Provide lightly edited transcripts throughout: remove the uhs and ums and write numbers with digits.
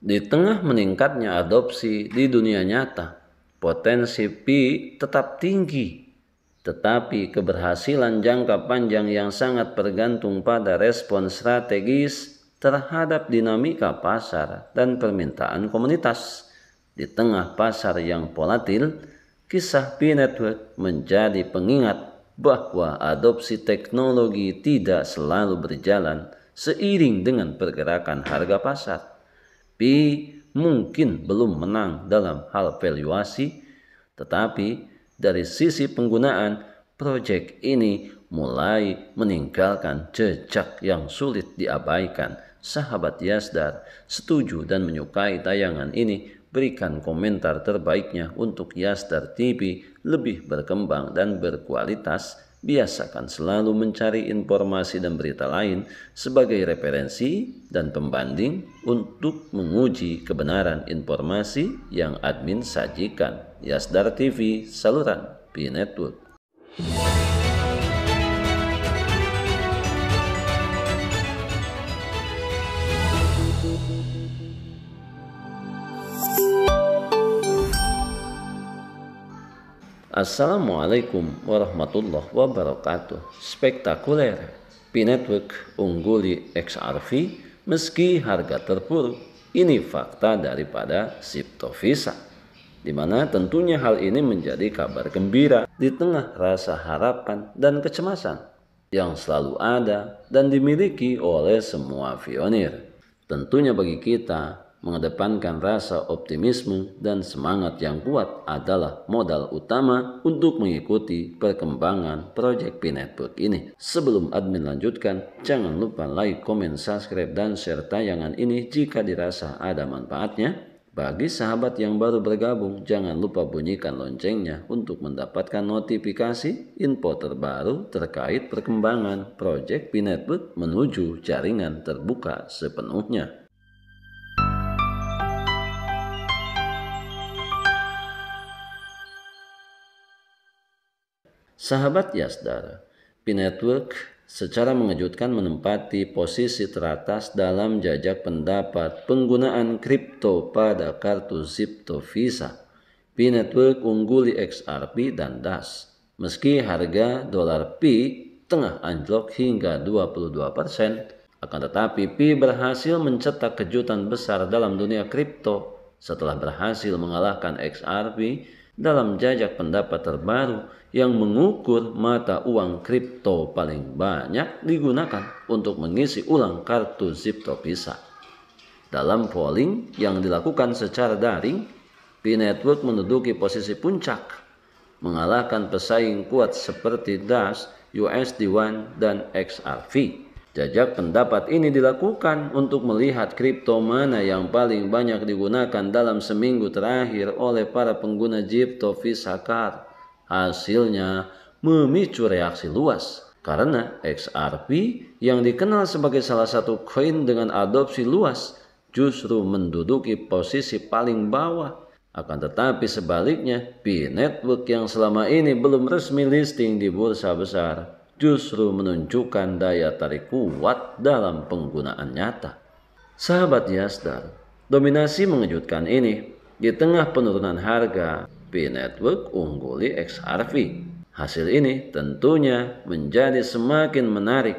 Di tengah meningkatnya adopsi di dunia nyata, potensi PI tetap tinggi, tetapi keberhasilan jangka panjang yang sangat bergantung pada respon strategis terhadap dinamika pasar dan permintaan komunitas. Di tengah pasar yang volatil, kisah Pi Network menjadi pengingat bahwa adopsi teknologi tidak selalu berjalan seiring dengan pergerakan harga pasar. Pi mungkin belum menang dalam hal valuasi, tetapi dari sisi penggunaan, proyek ini mulai meninggalkan jejak yang sulit diabaikan. Sahabat Yasdar setuju dan menyukai tayangan ini? Berikan komentar terbaiknya untuk Yasdar TV lebih berkembang dan berkualitas. Biasakan selalu mencari informasi dan berita lain sebagai referensi dan pembanding untuk menguji kebenaran informasi yang admin sajikan. Yasdar TV, saluran Pi Network. Assalamualaikum warahmatullahi wabarakatuh. Spektakuler, Pi Network ungguli XRV meski harga terpuruk. Ini fakta daripada Cryptovisa, di mana tentunya hal ini menjadi kabar gembira di tengah rasa harapan dan kecemasan yang selalu ada dan dimiliki oleh semua pionir. Tentunya bagi kita, mengedepankan rasa optimisme dan semangat yang kuat adalah modal utama untuk mengikuti perkembangan proyek Pi Network ini. Sebelum admin lanjutkan, jangan lupa like, komen, subscribe, dan share tayangan ini jika dirasa ada manfaatnya. Bagi sahabat yang baru bergabung, jangan lupa bunyikan loncengnya untuk mendapatkan notifikasi info terbaru terkait perkembangan proyek Pi Network menuju jaringan terbuka sepenuhnya. Sahabat Yasdar, Pi Network secara mengejutkan menempati posisi teratas dalam jajak pendapat penggunaan kripto pada kartu Cryptovisa. Pi Network ungguli XRP dan DAS. Meski harga dolar Pi tengah anjlok hingga 22%, akan tetapi Pi berhasil mencetak kejutan besar dalam dunia kripto setelah berhasil mengalahkan XRP dalam jajak pendapat terbaru yang mengukur mata uang kripto paling banyak digunakan untuk mengisi ulang kartu Cryptovisa. Dalam polling yang dilakukan secara daring, Pi Network menduduki posisi puncak, mengalahkan pesaing kuat seperti DAS, USD1, dan XRP. Jajak pendapat ini dilakukan untuk melihat kripto mana yang paling banyak digunakan dalam seminggu terakhir oleh para pengguna Cryptovisa Card. Hasilnya memicu reaksi luas karena XRP yang dikenal sebagai salah satu koin dengan adopsi luas justru menduduki posisi paling bawah. Akan tetapi sebaliknya, Pi Network yang selama ini belum resmi listing di bursa besar justru menunjukkan daya tarik kuat dalam penggunaan nyata. Sahabat Yasdar, dominasi mengejutkan ini di tengah penurunan harga, Pi Network ungguli XRP. Hasil ini tentunya menjadi semakin menarik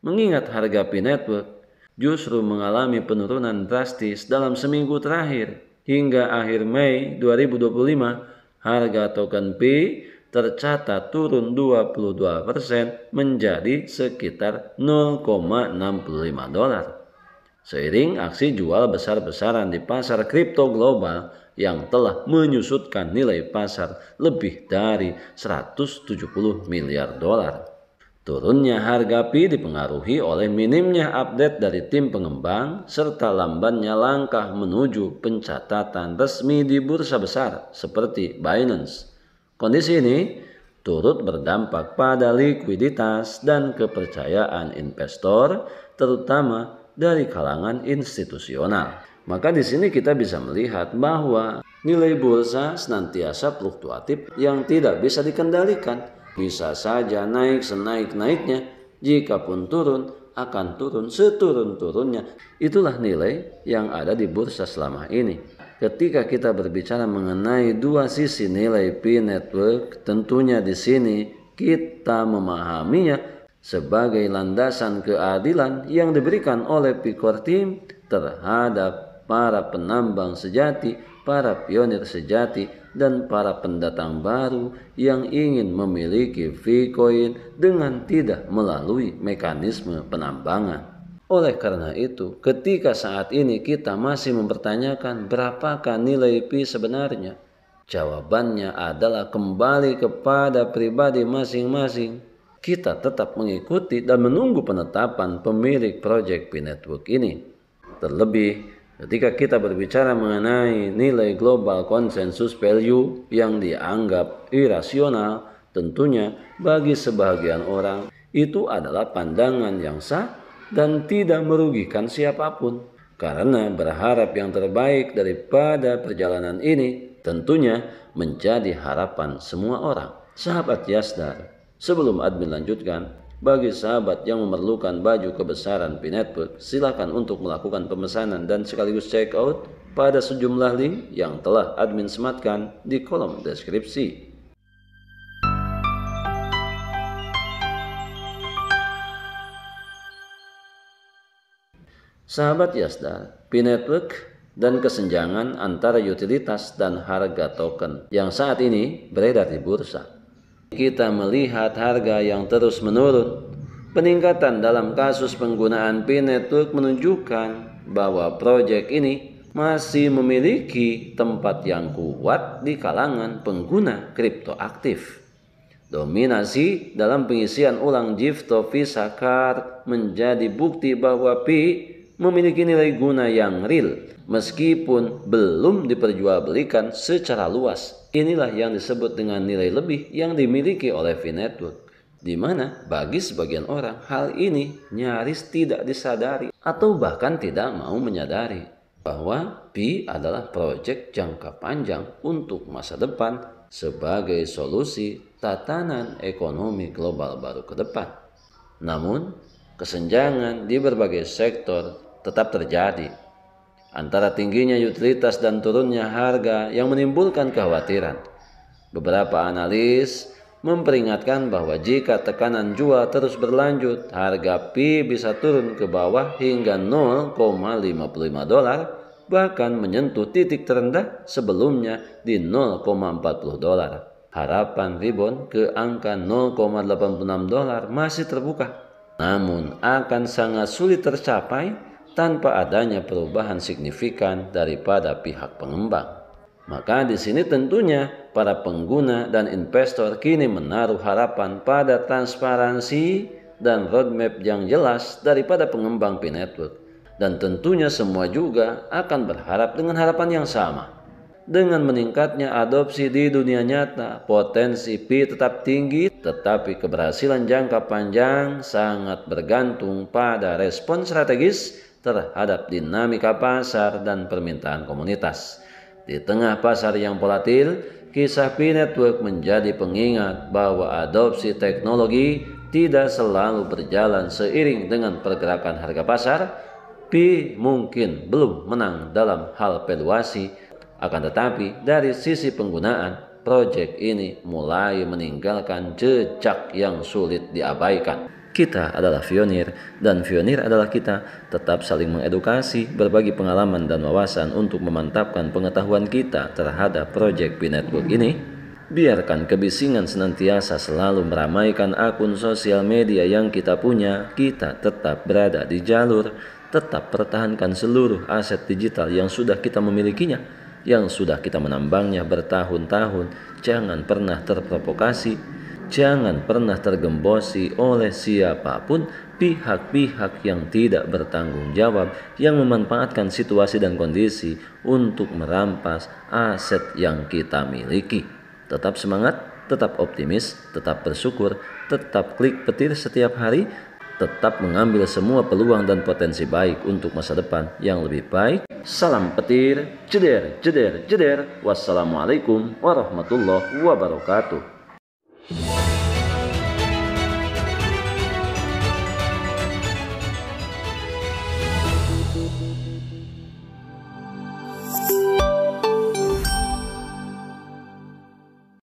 mengingat harga Pi Network justru mengalami penurunan drastis dalam seminggu terakhir. Hingga akhir Mei 2025, harga token Pi tercatat turun 22% menjadi sekitar 0,65 dolar. Seiring aksi jual besar-besaran di pasar kripto global yang telah menyusutkan nilai pasar lebih dari 170 miliar dolar. Turunnya harga Pi dipengaruhi oleh minimnya update dari tim pengembang serta lambannya langkah menuju pencatatan resmi di bursa besar seperti Binance. Kondisi ini turut berdampak pada likuiditas dan kepercayaan investor, terutama dari kalangan institusional. Maka di sini kita bisa melihat bahwa nilai bursa senantiasa fluktuatif yang tidak bisa dikendalikan. Bisa saja naik senaik-naiknya, jika pun turun akan turun seturun-turunnya. Itulah nilai yang ada di bursa selama ini. Ketika kita berbicara mengenai dua sisi nilai P-Network, tentunya di sini kita memahaminya sebagai landasan keadilan yang diberikan oleh P-Core Team terhadap para penambang sejati, para pionir sejati, dan para pendatang baru yang ingin memiliki Bitcoin dengan tidak melalui mekanisme penambangan. Oleh karena itu, ketika saat ini kita masih mempertanyakan berapakah nilai Pi sebenarnya, jawabannya adalah kembali kepada pribadi masing-masing. Kita tetap mengikuti dan menunggu penetapan pemilik proyek P-Network ini. Terlebih, ketika kita berbicara mengenai nilai global consensus value yang dianggap irasional, tentunya bagi sebagian orang itu adalah pandangan yang sah dan tidak merugikan siapapun. Karena berharap yang terbaik daripada perjalanan ini tentunya menjadi harapan semua orang. Sahabat Yasdar, sebelum admin lanjutkan, bagi sahabat yang memerlukan baju kebesaran P-Network, silakan untuk melakukan pemesanan dan sekaligus check out pada sejumlah link yang telah admin sematkan di kolom deskripsi. Sahabat Yasdar, P-Network dan kesenjangan antara utilitas dan harga token yang saat ini beredar di bursa. Kita melihat harga yang terus menurun. Peningkatan dalam kasus penggunaan P-Network menunjukkan bahwa proyek ini masih memiliki tempat yang kuat di kalangan pengguna kripto aktif. Dominasi dalam pengisian ulang Gifto Visa Card menjadi bukti bahwa Pi memiliki nilai guna yang real meskipun belum diperjualbelikan secara luas. Inilah yang disebut dengan nilai lebih yang dimiliki oleh P-Network, di mana bagi sebagian orang hal ini nyaris tidak disadari atau bahkan tidak mau menyadari bahwa Pi adalah proyek jangka panjang untuk masa depan sebagai solusi tatanan ekonomi global baru ke depan. Namun, kesenjangan di berbagai sektor tetap terjadi antara tingginya utilitas dan turunnya harga yang menimbulkan kekhawatiran. Beberapa analis memperingatkan bahwa jika tekanan jual terus berlanjut, harga Pi bisa turun ke bawah hingga 0,55 dolar, bahkan menyentuh titik terendah sebelumnya di 0,40 dolar. Harapan rebound ke angka 0,86 dolar masih terbuka, namun akan sangat sulit tercapai tanpa adanya perubahan signifikan daripada pihak pengembang. Maka di sini tentunya para pengguna dan investor kini menaruh harapan pada transparansi dan roadmap yang jelas daripada pengembang P-Network. Dan tentunya semua juga akan berharap dengan harapan yang sama. Dengan meningkatnya adopsi di dunia nyata, potensi Pi tetap tinggi, tetapi keberhasilan jangka panjang sangat bergantung pada respon strategis terhadap dinamika pasar dan permintaan komunitas. Di tengah pasar yang volatil, kisah P-Network menjadi pengingat bahwa adopsi teknologi tidak selalu berjalan seiring dengan pergerakan harga pasar. Pi mungkin belum menang dalam hal valuasi, akan tetapi dari sisi penggunaan, proyek ini mulai meninggalkan jejak yang sulit diabaikan. Kita adalah pionir dan pionir adalah kita. Tetap saling mengedukasi, berbagi pengalaman dan wawasan untuk memantapkan pengetahuan kita terhadap proyek P-Network ini. Biarkan kebisingan senantiasa selalu meramaikan akun sosial media yang kita punya. Kita tetap berada di jalur, tetap pertahankan seluruh aset digital yang sudah kita memilikinya, yang sudah kita menambangnya bertahun-tahun. Jangan pernah terprovokasi, jangan pernah tergembosi oleh siapapun, pihak-pihak yang tidak bertanggung jawab, yang memanfaatkan situasi dan kondisi untuk merampas aset yang kita miliki. Tetap semangat, tetap optimis, tetap bersyukur, tetap klik petir setiap hari, tetap mengambil semua peluang dan potensi baik untuk masa depan yang lebih baik. Salam petir, jeder, jeder, jeder. Wassalamualaikum warahmatullahi wabarakatuh.